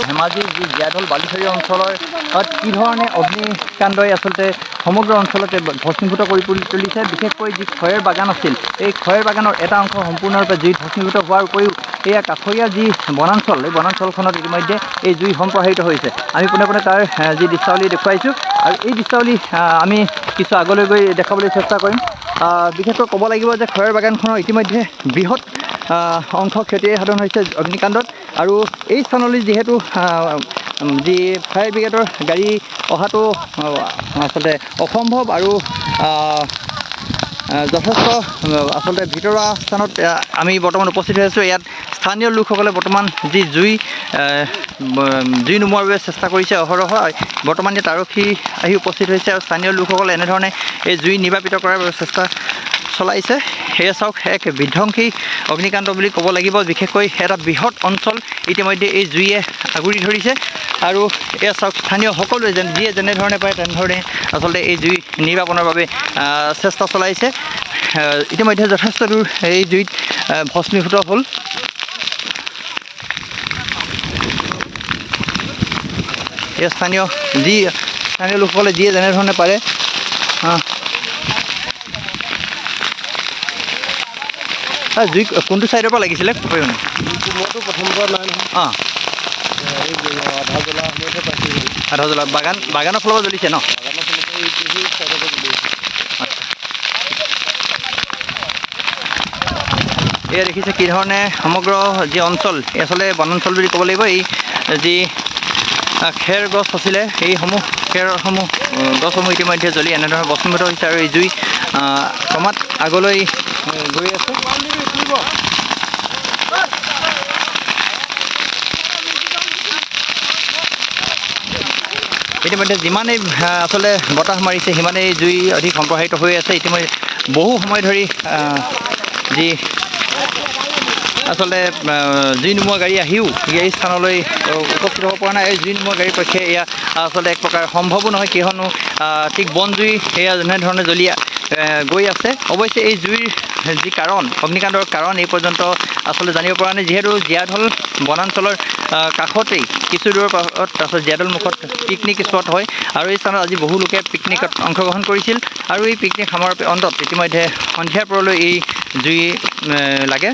ধেমাজিৰ যি জীয়াঢল বালিচৰী অঞ্চলৰ কি ধৰণে অগ্নিকাণ্ডই আচলতে সমগ্ৰ অঞ্চলতে ভস্মীভূত কৰি তুলিছে। বিশেষকৈ যি খয়েৰ বাগান আছিল, এই খয়েৰ বাগানৰ এটা অংশ সম্পূৰ্ণৰূপে জুইত ভস্মীভূত হোৱাৰ উপৰিও এয়া কাষৰীয়া যি বনাঞ্চল, এই বনাঞ্চলখনত ইতিমধ্যে এই জুই সম্প্ৰসাৰিত হৈছে। আমি পোনে পোনে তাৰ যি দৃশ্যাৱলী দেখুৱাইছোঁ আৰু এই দৃশ্যাৱলী আমি কিছু আগলৈ গৈ দেখাবলৈ চেষ্টা কৰিম। বিশেষকৈ ক'ব লাগিব যে খয়েৰ বাগানখনৰ ইতিমধ্যে বৃহৎ অংশ ক্ষতিয়ে সাধন হৈছে অগ্নিকাণ্ডত। আৰু এই স্থানলৈ যিহেতু যি ফায়াৰ ব্ৰিগেডৰ গাড়ী অহাটো আচলতে অসম্ভৱ আৰু যথেষ্ট আচলতে ভিতৰুৱা স্থানত আমি বৰ্তমান উপস্থিত হৈ আছোঁ। ইয়াত স্থানীয় লোকসকলে বৰ্তমান যি জুই নুমুৱাৰ বাবে চেষ্টা কৰিছে অহৰহ। বৰ্তমান ইয়াত আৰক্ষী আহি উপস্থিত হৈছে আৰু স্থানীয় লোকসকলে এনেধৰণে এই জুই নিৰ্বাপিত কৰাৰ বাবে চেষ্টা চলাইছে। সেয়া চাওক, এক বিধ্বংসী অগ্নিকাণ্ড বুলি ক'ব লাগিব। বিশেষকৈ এটা বৃহৎ অঞ্চল ইতিমধ্যে এই জুইয়ে আগুৰি ধৰিছে আৰু এয়া চাওক, স্থানীয় সকলোৱে যিয়ে যেনেধৰণে পাৰে তেনেধৰণে আচলতে এই জুই নিৰ্বাপনৰ বাবে চেষ্টা চলাইছে। ইতিমধ্যে যথেষ্ট দূৰ এই জুইত ভস্মীভূত হ'ল। এই স্থানীয় লোকসকলে যিয়ে যেনেধৰণে পাৰে জুই কোনটো ছাইডৰ পৰা লাগিছিলে মইতো প্ৰথমবাৰ নাই নহয়। আধা জ্বলা বাগানৰ ফালৰ পৰা জ্বলিছে ন? এয়া দেখিছে কি ধৰণে সমগ্ৰ যি অঞ্চল, এই আচলতে বনাঞ্চল বুলি ক'ব লাগিব। এই যি খেৰ গছ আছিলে, এইসমূহ খেৰসমূহ গছসমূহ ইতিমধ্যে জ্বলি এনেধৰণে ভস্মীভূত হৈছে আৰু এই জুই ক্ৰমাৎ আগলৈ গৈ আছে। ইতিমধ্যে যিমানেই আচলতে বতাহ মাৰিছে সিমানেই জুই অধিক সম্প্ৰসাৰিত হৈ আছে। ইতিমধ্যে বহু সময় ধৰি যি আচলতে জুই নুমুৱা গাড়ী আহিও এই স্থানলৈ উপস্থিত হ'ব পৰা নাই। এই জুই নুমুৱা গাড়ীৰ পক্ষে এয়া আচলতে এক প্ৰকাৰ সম্ভৱো নহয়, কিয়নো ঠিক বনজুই এয়া যেনেধৰণে জ্বলি গৈ আছে। অৱশ্যে এই জুইৰ যি কাৰণ, অগ্নিকাণ্ডৰ কাৰণ এই পৰ্যন্ত আচলতে জানিব পৰা নাই। যিহেতু জীয়াঢল বনাঞ্চলৰ কাষতেই কিছু দূৰৰ পাছত আচলতে জীয়াঢল মুখত পিকনিক স্পট হয় আৰু এই স্থানত আজি বহু লোকে পিকনিকত অংশগ্ৰহণ কৰিছিল আৰু এই পিকনিক সমাৰোহৰ অন্তত ইতিমধ্যে সন্ধিয়াৰ পৰলৈ এই জুই লাগে।